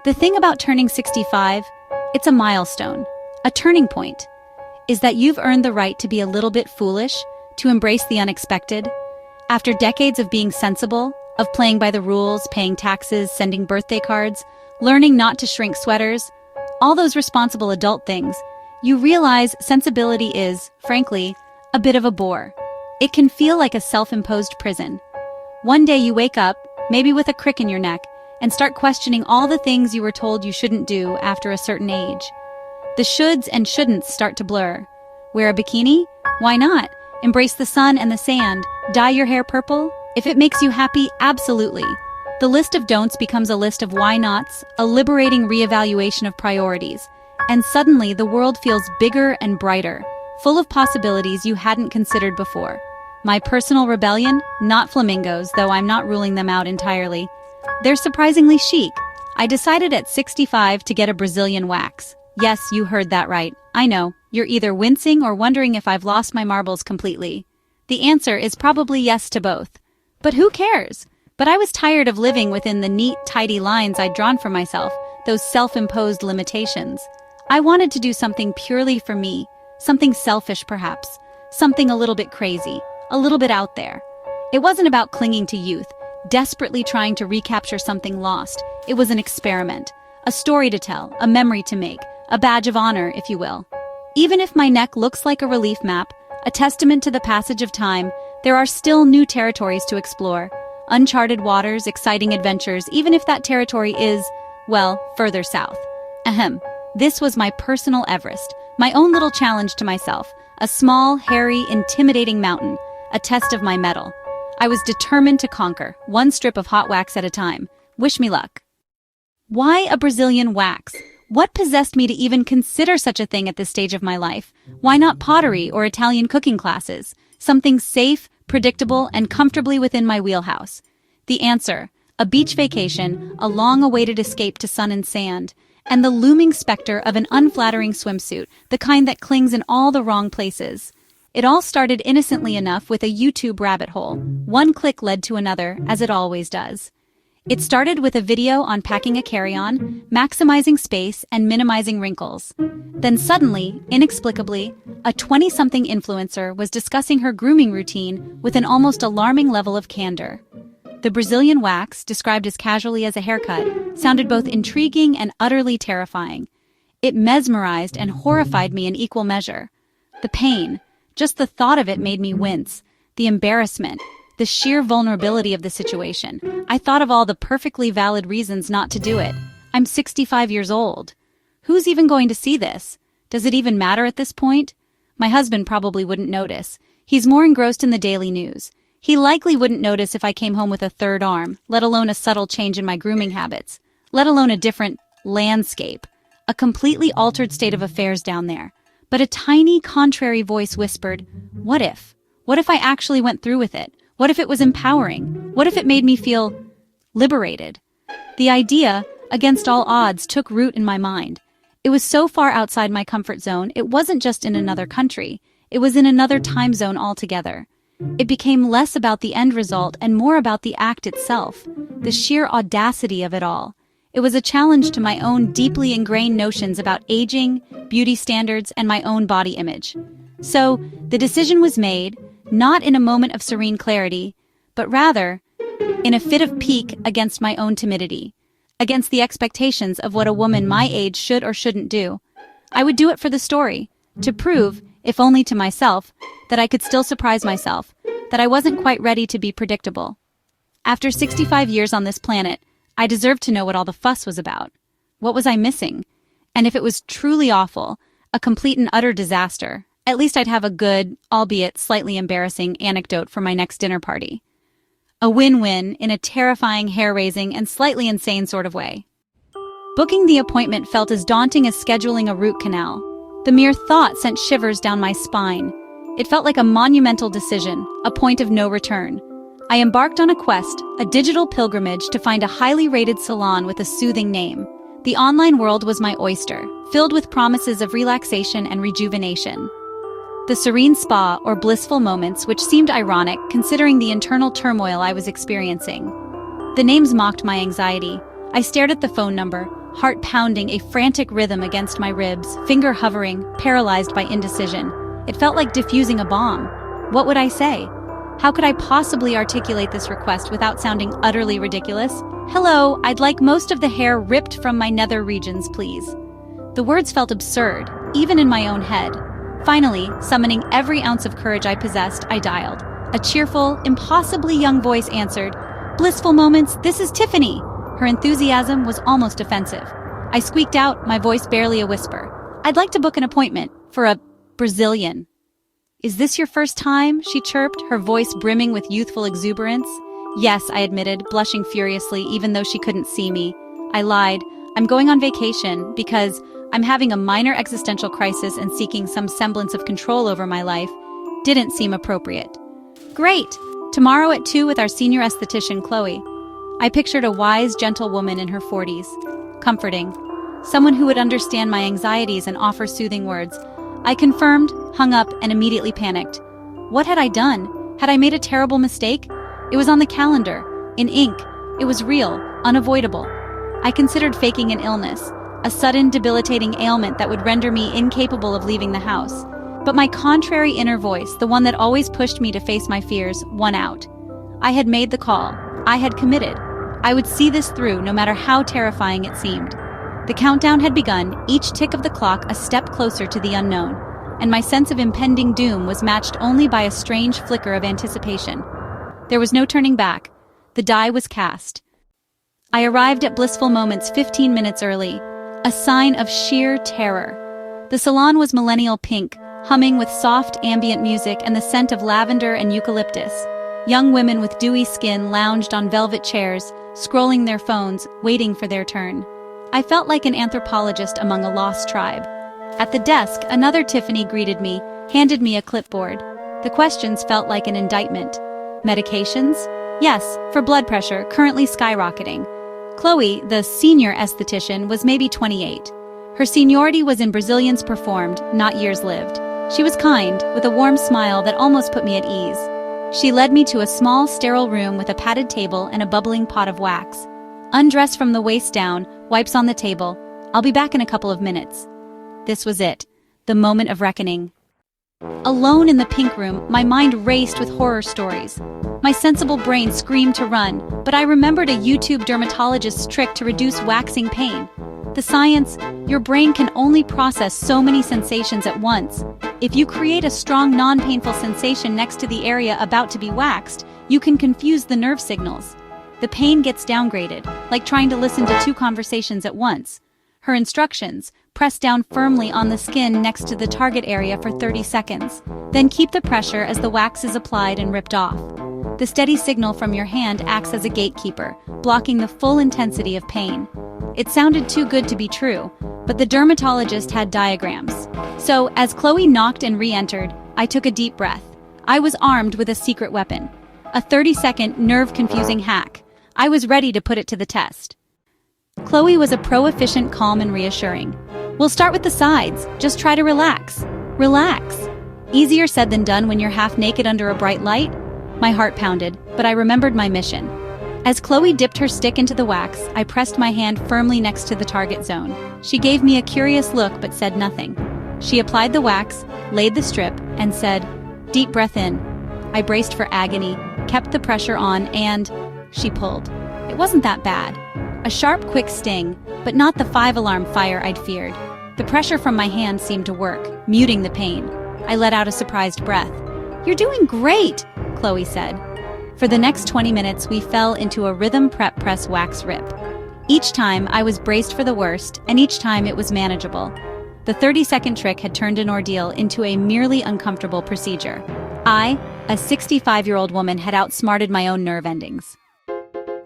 The thing about turning 65, it's a milestone, a turning point, is that you've earned the right to be a little bit foolish, to embrace the unexpected. After decades of being sensible, of playing by the rules, paying taxes, sending birthday cards, learning not to shrink sweaters, all those responsible adult things, you realize sensibility is, frankly, a bit of a bore. It can feel like a self-imposed prison. One day you wake up, maybe with a crick in your neck, and start questioning all the things you were told you shouldn't do after a certain age. The shoulds and shouldn'ts start to blur. Wear a bikini? Why not? Embrace the sun and the sand. Dye your hair purple? If it makes you happy, absolutely. The list of don'ts becomes a list of why nots, a liberating reevaluation of priorities. And suddenly the world feels bigger and brighter, full of possibilities you hadn't considered before. My personal rebellion? Not flamingos, though I'm not ruling them out entirely. They're surprisingly chic. I decided at 65 to get a Brazilian wax. Yes, you heard that right. I know, you're either wincing or wondering if I've lost my marbles completely. The answer is probably yes to both. But who cares? But I was tired of living within the neat, tidy lines I'd drawn for myself, those self-imposed limitations. I wanted to do something purely for me, something selfish perhaps, something a little bit crazy, a little bit out there. It wasn't about clinging to youth, desperately trying to recapture something lost. It was an experiment, a story to tell, a memory to make, a badge of honor, if you will. Even if my neck looks like a relief map, a testament to the passage of time, there are still new territories to explore. Uncharted waters, exciting adventures, even if that territory is, well, further south. Ahem. This was my personal Everest, my own little challenge to myself, a small, hairy, intimidating mountain, a test of my mettle. I was determined to conquer, one strip of hot wax at a time. Wish me luck. Why a Brazilian wax? What possessed me to even consider such a thing at this stage of my life? Why not pottery or Italian cooking classes? Something safe, predictable, and comfortably within my wheelhouse. The answer: a beach vacation, a long-awaited escape to sun and sand, and the looming specter of an unflattering swimsuit, the kind that clings in all the wrong places. It all started innocently enough with a YouTube rabbit hole. One click led to another, as it always does. It started with a video on packing a carry-on, maximizing space, and minimizing wrinkles. Then suddenly, inexplicably, a 20-something influencer was discussing her grooming routine with an almost alarming level of candor. The Brazilian wax, described as casually as a haircut, sounded both intriguing and utterly terrifying. It mesmerized and horrified me in equal measure. The pain, just the thought of it made me wince. The embarrassment, the sheer vulnerability of the situation. I thought of all the perfectly valid reasons not to do it. I'm 65 years old. Who's even going to see this? Does it even matter at this point? My husband probably wouldn't notice. He's more engrossed in the daily news. He likely wouldn't notice if I came home with a third arm, let alone a subtle change in my grooming habits, let alone a different landscape, a completely altered state of affairs down there. But a tiny, contrary voice whispered, "What if? What if I actually went through with it? What if it was empowering? What if it made me feel liberated?" The idea, against all odds, took root in my mind. It was so far outside my comfort zone, it wasn't just in another country. It was in another time zone altogether. It became less about the end result and more about the act itself, the sheer audacity of it all. It was a challenge to my own deeply ingrained notions about aging, beauty standards, and my own body image. So, the decision was made, not in a moment of serene clarity, but rather in a fit of pique against my own timidity, against the expectations of what a woman my age should or shouldn't do. I would do it for the story, to prove, if only to myself, that I could still surprise myself, that I wasn't quite ready to be predictable. After 65 years on this planet, I deserved to know what all the fuss was about. What was I missing? And if it was truly awful, a complete and utter disaster, at least I'd have a good, albeit slightly embarrassing, anecdote for my next dinner party. A win-win in a terrifying, hair-raising, and slightly insane sort of way. Booking the appointment felt as daunting as scheduling a root canal. The mere thought sent shivers down my spine. It felt like a monumental decision, a point of no return. I embarked on a quest, a digital pilgrimage to find a highly rated salon with a soothing name. The online world was my oyster, filled with promises of relaxation and rejuvenation. The serene spa or blissful moments, which seemed ironic considering the internal turmoil I was experiencing. The names mocked my anxiety. I stared at the phone number, heart pounding a frantic rhythm against my ribs, finger hovering, paralyzed by indecision. It felt like defusing a bomb. What would I say? How could I possibly articulate this request without sounding utterly ridiculous? Hello, I'd like most of the hair ripped from my nether regions, please. The words felt absurd, even in my own head. Finally, summoning every ounce of courage I possessed, I dialed. A cheerful, impossibly young voice answered, "Blissful moments, this is Tiffany." Her enthusiasm was almost offensive. I squeaked out, my voice barely a whisper. "I'd like to book an appointment for a Brazilian." "Is this your first time?" she chirped, her voice brimming with youthful exuberance. "Yes," I admitted, blushing furiously even though she couldn't see me. I lied. "I'm going on vacation because I'm having a minor existential crisis and seeking some semblance of control over my life." Didn't seem appropriate. "Great! Tomorrow at 2 with our senior esthetician, Chloe." I pictured a wise, gentle woman in her 40s. Comforting. Someone who would understand my anxieties and offer soothing words. I confirmed, hung up, and immediately panicked. What had I done? Had I made a terrible mistake? It was on the calendar, in ink. It was real, unavoidable. I considered faking an illness, a sudden debilitating ailment that would render me incapable of leaving the house. But my contrary inner voice, the one that always pushed me to face my fears, won out. I had made the call. I had committed. I would see this through, no matter how terrifying it seemed. The countdown had begun, each tick of the clock a step closer to the unknown, and my sense of impending doom was matched only by a strange flicker of anticipation. There was no turning back. The die was cast. I arrived at Blissful Moments 15 minutes early, a sign of sheer terror. The salon was millennial pink, humming with soft ambient music and the scent of lavender and eucalyptus. Young women with dewy skin lounged on velvet chairs, scrolling their phones, waiting for their turn. I felt like an anthropologist among a lost tribe. At the desk, another Tiffany greeted me, handed me a clipboard. The questions felt like an indictment. Medications? Yes, for blood pressure, currently skyrocketing. Chloe, the senior esthetician, was maybe 28. Her seniority was in Brazilians performed, not years lived. She was kind, with a warm smile that almost put me at ease. She led me to a small, sterile room with a padded table and a bubbling pot of wax. Undress from the waist down, wipes on the table. I'll be back in a couple of minutes. This was it, the moment of reckoning. Alone in the pink room, my mind raced with horror stories. My sensible brain screamed to run, but I remembered a YouTube dermatologist's trick to reduce waxing pain. The science: your brain can only process so many sensations at once. If you create a strong non-painful sensation next to the area about to be waxed, you can confuse the nerve signals. The pain gets downgraded, like trying to listen to two conversations at once. Her instructions: press down firmly on the skin next to the target area for 30 seconds. Then keep the pressure as the wax is applied and ripped off. The steady signal from your hand acts as a gatekeeper, blocking the full intensity of pain. It sounded too good to be true, but the dermatologist had diagrams. So, as Chloe knocked and re-entered, I took a deep breath. I was armed with a secret weapon. A 30-second, nerve-confusing hack. I was ready to put it to the test. Chloe was a pro-efficient, calm, and reassuring. "We'll start with the sides. Just try to relax." Relax. Easier said than done when you're half naked under a bright light? My heart pounded, but I remembered my mission. As Chloe dipped her stick into the wax, I pressed my hand firmly next to the target zone. She gave me a curious look but said nothing. She applied the wax, laid the strip, and said, "Deep breath in." I braced for agony, kept the pressure on, and she pulled. It wasn't that bad. A sharp, quick sting, but not the 5-alarm fire I'd feared. The pressure from my hand seemed to work, muting the pain. I let out a surprised breath. "You're doing great," Chloe said. For the next 20 minutes, we fell into a rhythm prep press wax rip. Each time, I was braced for the worst, and each time it was manageable. The 30-second trick had turned an ordeal into a merely uncomfortable procedure. I, a 65-year-old woman, had outsmarted my own nerve endings.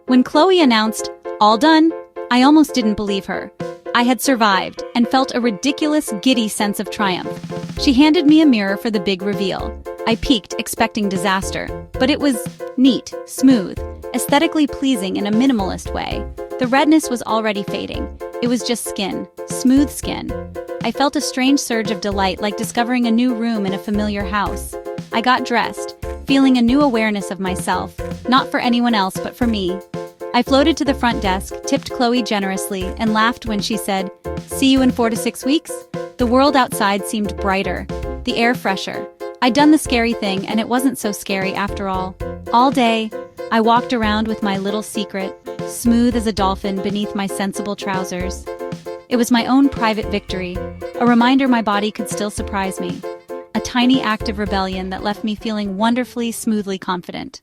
When Chloe announced, "All done," I almost didn't believe her. I had survived, and felt a ridiculous, giddy sense of triumph. She handed me a mirror for the big reveal. I peeked, expecting disaster, but it was neat, smooth, aesthetically pleasing in a minimalist way. The redness was already fading. It was just skin, smooth skin. I felt a strange surge of delight, like discovering a new room in a familiar house. I got dressed, feeling a new awareness of myself, not for anyone else but for me. I floated to the front desk, tipped Chloe generously, and laughed when she said, "See you in 4 to 6 weeks?" The world outside seemed brighter, the air fresher. I'd done the scary thing, and it wasn't so scary after all. All day, I walked around with my little secret, smooth as a dolphin beneath my sensible trousers. It was my own private victory, a reminder my body could still surprise me. A tiny act of rebellion that left me feeling wonderfully, smoothly confident.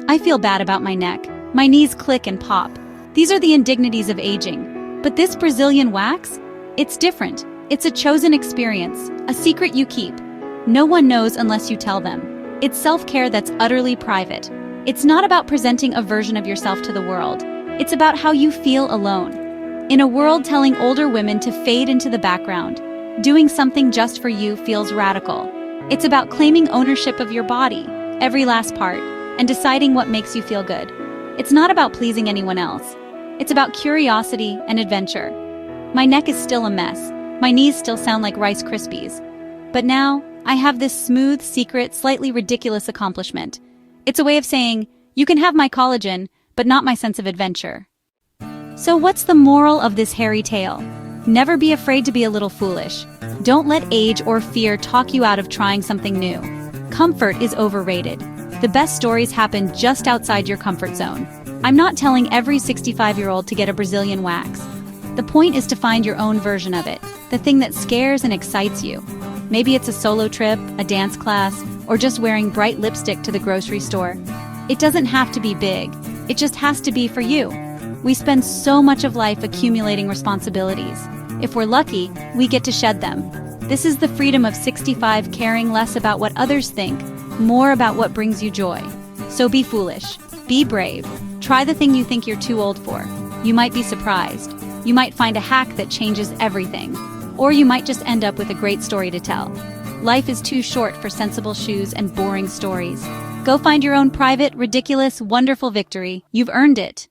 I feel bad about my neck. My knees click and pop. These are the indignities of aging. But this Brazilian wax? It's different. It's a chosen experience, a secret you keep. No one knows unless you tell them. It's self-care that's utterly private. It's not about presenting a version of yourself to the world. It's about how you feel alone. In a world telling older women to fade into the background, doing something just for you feels radical. It's about claiming ownership of your body, every last part, and deciding what makes you feel good. It's not about pleasing anyone else. It's about curiosity and adventure. My neck is still a mess. My knees still sound like Rice Krispies. But now, I have this smooth, secret, slightly ridiculous accomplishment. It's a way of saying, you can have my collagen, but not my sense of adventure. So what's the moral of this hairy tale? Never be afraid to be a little foolish. Don't let age or fear talk you out of trying something new. Comfort is overrated. The best stories happen just outside your comfort zone. I'm not telling every 65-year-old to get a Brazilian wax. The point is to find your own version of it, the thing that scares and excites you. Maybe it's a solo trip, a dance class, or just wearing bright lipstick to the grocery store. It doesn't have to be big. It just has to be for you. We spend so much of life accumulating responsibilities. If we're lucky, we get to shed them. This is the freedom of 65, caring less about what others think, more about what brings you joy. So be foolish. Be brave. Try the thing you think you're too old for. You might be surprised. You might find a hack that changes everything. Or you might just end up with a great story to tell. Life is too short for sensible shoes and boring stories. Go find your own private, ridiculous, wonderful victory. You've earned it.